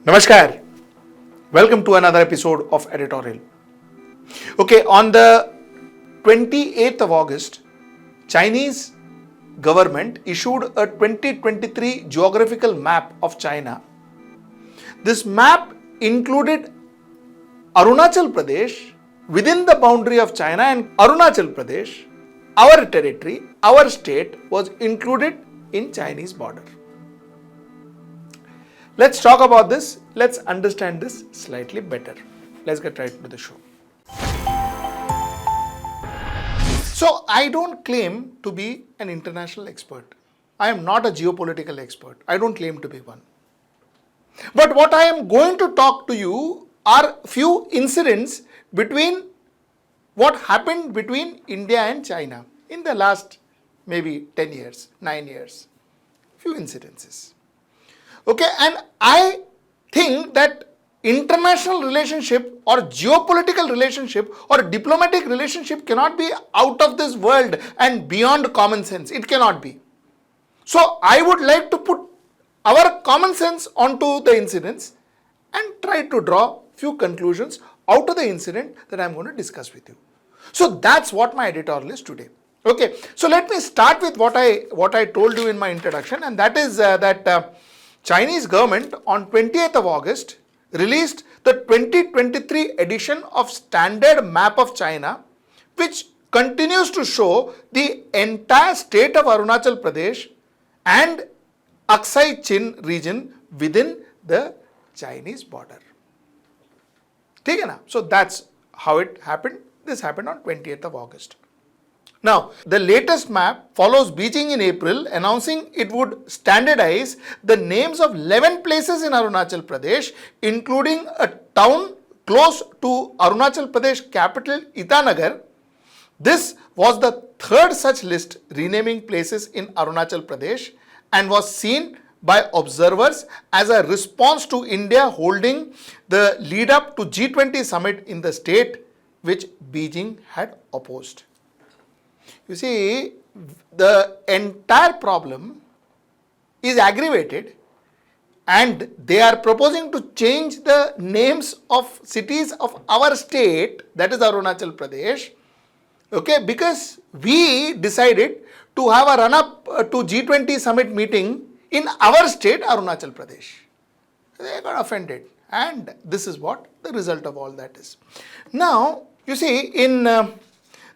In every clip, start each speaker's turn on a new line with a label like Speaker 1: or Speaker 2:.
Speaker 1: Namaskar. Welcome to another episode of Editorial. Okay, on the 28th of August, Chinese government issued a 2023 geographical map of China. This map included Arunachal Pradesh within the boundary of China, and Arunachal Pradesh, our territory, our state, was included in Chinese border. Let's talk about this. Let's understand this slightly better. Let's get right into the show. So, I don't claim to be an international expert. I am not a geopolitical expert. I don't claim to be one. But what I am going to talk to you are few incidents between what happened between India and China in the last maybe 10 years, 9 years. Few incidences. Okay, and I think that international relationship or geopolitical relationship or diplomatic relationship cannot be out of this world and beyond common sense. It cannot be. So I would like to put our common sense onto the incidents and try to draw few conclusions out of the incident that I am going to discuss with you. So that's what my editorial is today. Okay, so let me start with what I told you in my introduction, and that is that Chinese government on 20th of August released the 2023 edition of Standard Map of China, which continues to show the entire state of Arunachal Pradesh and Aksai Chin region within the Chinese border. Okay, na? So that's how it happened. This happened on 20th of August. Now, the latest map follows Beijing in April, announcing it would standardize the names of 11 places in Arunachal Pradesh, including a town close to Arunachal Pradesh capital Itanagar. This was the third such list renaming places in Arunachal Pradesh and was seen by observers as a response to India holding the lead up to G20 summit in the state, which Beijing had opposed. You see, the entire problem is aggravated and they are proposing to change the names of cities of our state, that is Arunachal Pradesh, okay, because we decided to have a run-up to G20 summit meeting in our state, Arunachal Pradesh. They got offended, and this is what the result of all that is. Now, you see, in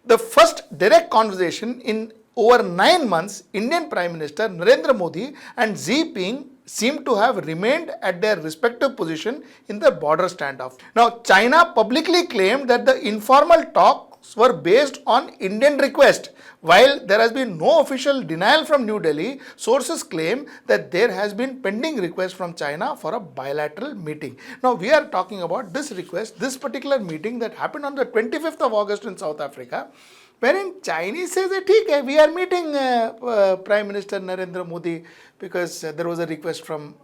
Speaker 1: the first direct conversation in over 9 months, Indian Prime Minister Narendra Modi and Xi Jinping seem to have remained at their respective position in the border standoff. Now, China publicly claimed that the informal talks were based on Indian request. While there has been no official denial from New Delhi, sources claim that there has been pending request from China for a bilateral meeting. Now, we are talking about this request, this particular meeting that happened on the 25th of August in South Africa, wherein Chinese says that we are meeting Prime Minister Narendra Modi because there was a request from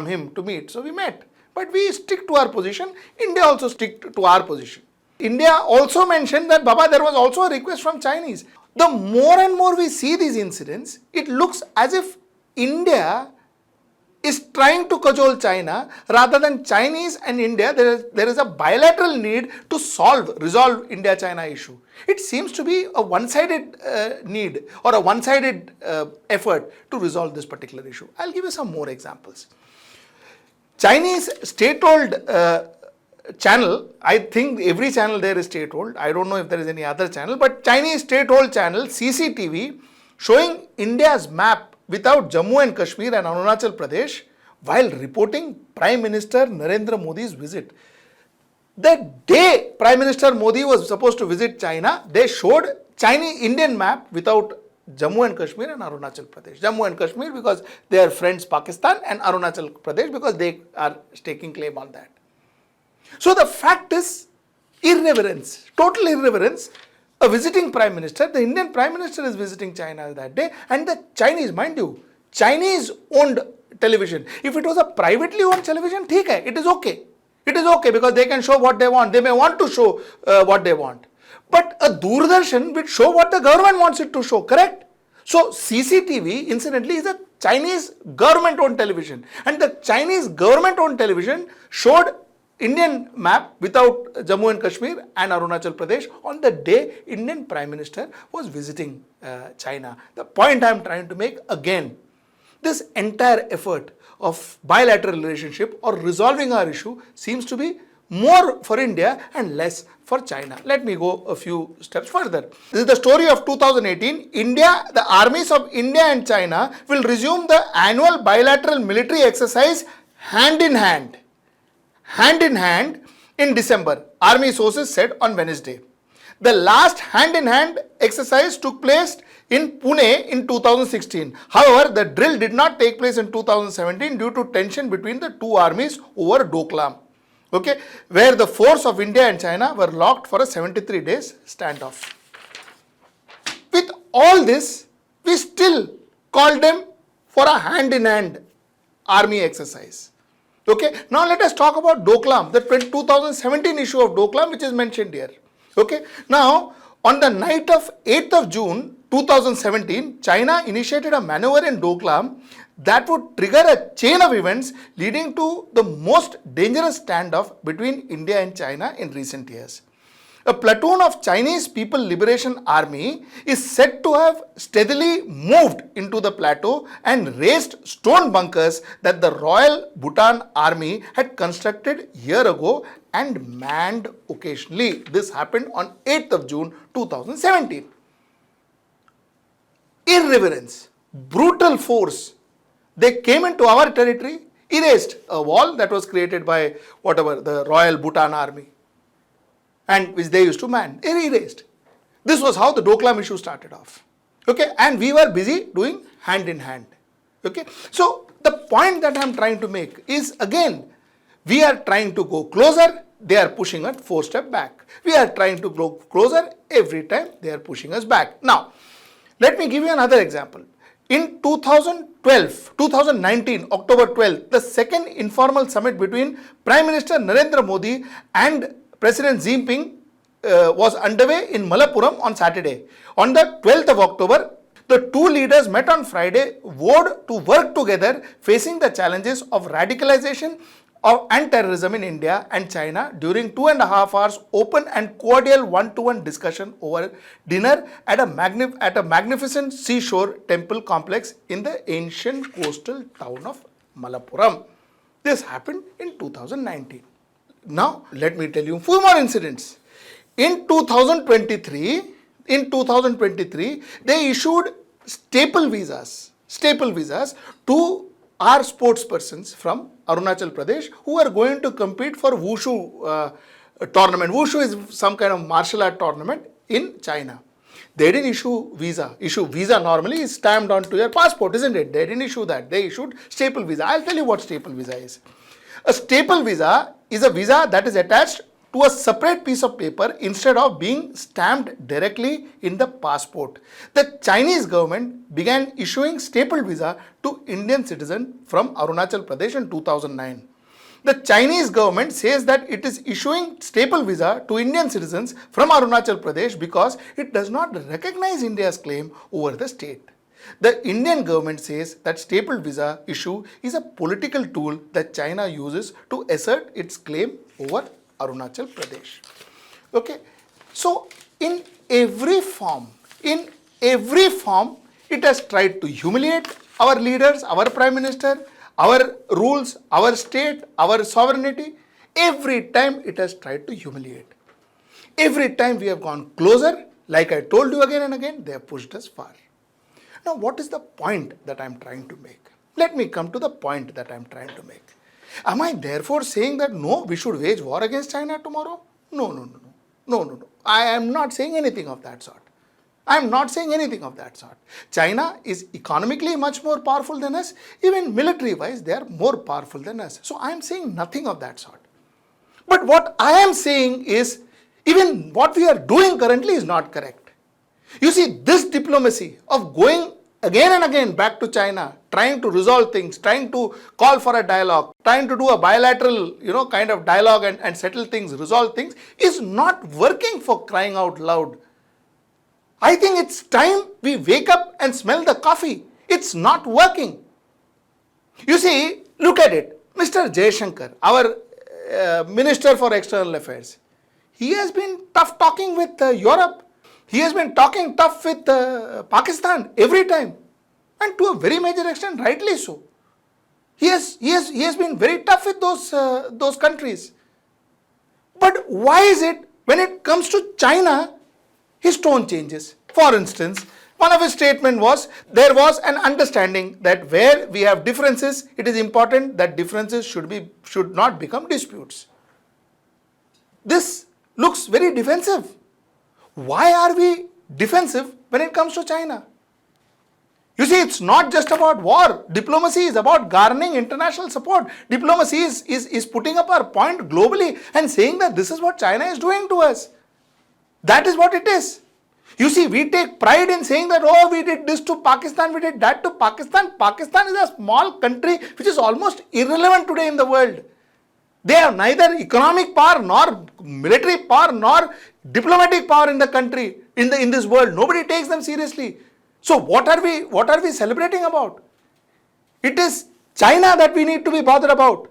Speaker 1: him to meet. So we met. But we stick to our position. India also stick to our position. India also mentioned that, Baba, there was also a request from Chinese. The more and more we see these incidents, it looks as if India is trying to cajole China rather than Chinese and India. There is a bilateral need to resolve India-China issue. It seems to be a one-sided need or a one-sided effort to resolve this particular issue. I'll give you some more examples. Chinese state-owned channel, I think every channel there is state-owned. I don't know if there is any other channel, but Chinese state-owned channel CCTV showing India's map without Jammu and Kashmir and Arunachal Pradesh while reporting Prime Minister Narendra Modi's visit. The day Prime Minister Modi was supposed to visit China, they showed Chinese Indian map without Jammu and Kashmir and Arunachal Pradesh. Jammu and Kashmir because they are friends Pakistan, and Arunachal Pradesh because they are staking claim on that. So the fact is irreverence, total irreverence. A visiting Prime Minister, the Indian Prime Minister is visiting China that day, and the Chinese, mind you, Chinese owned television. If it was a privately owned television, it is okay. It is okay because they can show what they want. They may want to show what they want. But a Doordarshan will show what the government wants it to show, correct? So CCTV, incidentally, is a Chinese government-owned television. And the Chinese government-owned television showed Indian map without Jammu and Kashmir and Arunachal Pradesh on the day Indian Prime Minister was visiting China. The point I am trying to make again, this entire effort of bilateral relationship or resolving our issue seems to be more for India and less for China. Let me go a few steps further. This is the story of 2018. The armies of India and China will resume the annual bilateral military exercise hand in hand in December, army sources said on Wednesday. The last hand-in-hand exercise took place in Pune in 2016. However, the drill did not take place in 2017 due to tension between the two armies over Doklam, where the force of India and China were locked for a 73 days standoff. With all this, we still called them for a hand-in-hand army exercise. Now let us talk about Doklam, the 2017 issue of Doklam, which is mentioned here. Now on the night of 8th of June 2017, China initiated a maneuver in Doklam that would trigger a chain of events leading to the most dangerous standoff between India and China in recent years. A platoon of Chinese People Liberation Army is said to have steadily moved into the plateau and raised stone bunkers that the Royal Bhutan Army had constructed a year ago and manned occasionally. This happened on 8th of June 2017. Irreverence, brutal force. They came into our territory, erased a wall that was created by the Royal Bhutan Army, and which they used to man. They erased. This was how the Doklam issue started off. And we were busy doing hand in hand. So the point that I am trying to make is, again, we are trying to go closer, they are pushing us 4 steps back. We are trying to go closer, every time they are pushing us back. Now, let me give you another example. In 2019, October 12th, the second informal summit between Prime Minister Narendra Modi and President Xi Jinping was underway in Malappuram on Saturday. On the 12th of October, the two leaders met on Friday, vowed to work together facing the challenges of radicalization and terrorism in India and China during 2.5 hours open and cordial one-to-one discussion over dinner at a magnificent seashore temple complex in the ancient coastal town of Malappuram. This happened in 2019. Now, let me tell you a few more incidents. In 2023, they issued staple visas to our sportspersons from Arunachal Pradesh who are going to compete for Wushu tournament. Wushu is some kind of martial art tournament in China. They didn't issue visa. Visa normally is stamped onto your passport, isn't it? They didn't issue that. They issued staple visa. I'll tell you what staple visa is. A staple visa is a visa that is attached to a separate piece of paper instead of being stamped directly in the passport. The Chinese government began issuing staple visa to Indian citizens from Arunachal Pradesh in 2009. The Chinese government says that it is issuing staple visa to Indian citizens from Arunachal Pradesh because it does not recognize India's claim over the state. The Indian government says that staple visa issue is a political tool that China uses to assert its claim over Arunachal Pradesh. So in every form, it has tried to humiliate our leaders, our Prime Minister, our rules, our state, our sovereignty. Every time it has tried to humiliate. Every time we have gone closer, like I told you again and again, they have pushed us far. Now, what is the point that I am trying to make? Let me come to the point that I am trying to make. Am I therefore saying that no, we should wage war against China tomorrow? No. I am not saying anything of that sort. China is economically much more powerful than us. Even military-wise, they are more powerful than us. So I am saying nothing of that sort. But what I am saying is, even what we are doing currently is not correct. You see, this diplomacy of going again and again back to China, trying to resolve things, trying to call for a dialogue, trying to do a bilateral, kind of dialogue and settle things, resolve things, is not working, for crying out loud. I think it's time we wake up and smell the coffee. It's not working. You see, look at it. Mr. Jaishankar, our Minister for External Affairs, he has been tough talking with Europe. He has been talking tough with Pakistan every time. And to a very major extent, rightly so. He has been very tough with those countries. But why is it when it comes to China, his tone changes? For instance, one of his statements was, there was an understanding that where we have differences, it is important that differences should not become disputes. This looks very defensive. Why are we defensive when it comes to China? You see, it's not just about war. Diplomacy is about garnering international support. Diplomacy is putting up our point globally and saying that this is what China is doing to us. That is what it is. You see, we take pride in saying that, oh, we did this to Pakistan, we did that to Pakistan. Pakistan is a small country which is almost irrelevant today in the world. They have neither economic power nor military power nor diplomatic power in the country, in this world. Nobody takes them seriously. So what are we celebrating about? It is China that we need to be bothered about.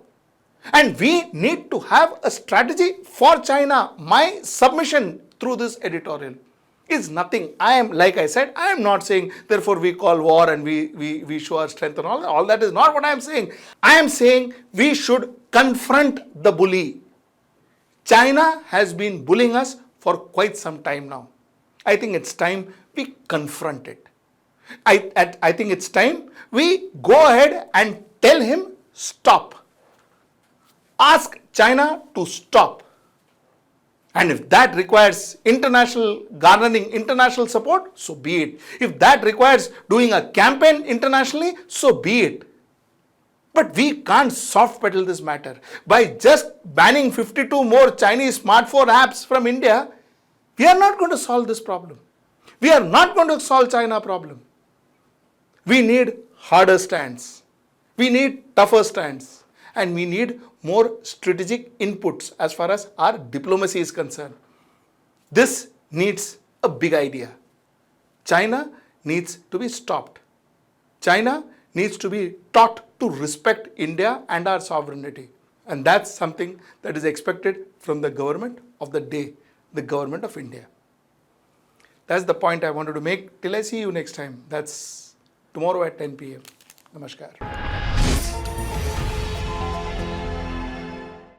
Speaker 1: And we need to have a strategy for China. My submission through this editorial is nothing. Like I said, I am not saying therefore we call war and we show our strength and all that. All that is not what I am saying. I am saying we should confront the bully. China has been bullying us for quite some time now. I think it's time we confront it. I think it's time we go ahead and tell him stop. Ask China to stop. And if that requires garnering international support, so be it. If that requires doing a campaign internationally, so be it. But we can't soft pedal this matter. By just banning 52 more Chinese smartphone apps from India, we are not going to solve this problem. We are not going to solve China problem. We need harder stands. We need tougher stands. And we need more strategic inputs as far as our diplomacy is concerned. This needs a big idea. China needs to be stopped. China needs to be taught to respect India and our sovereignty. And that's something that is expected from the government of the day, the government of India. That's the point I wanted to make. Till I see you next time. That's tomorrow at 10 p.m. Namaskar.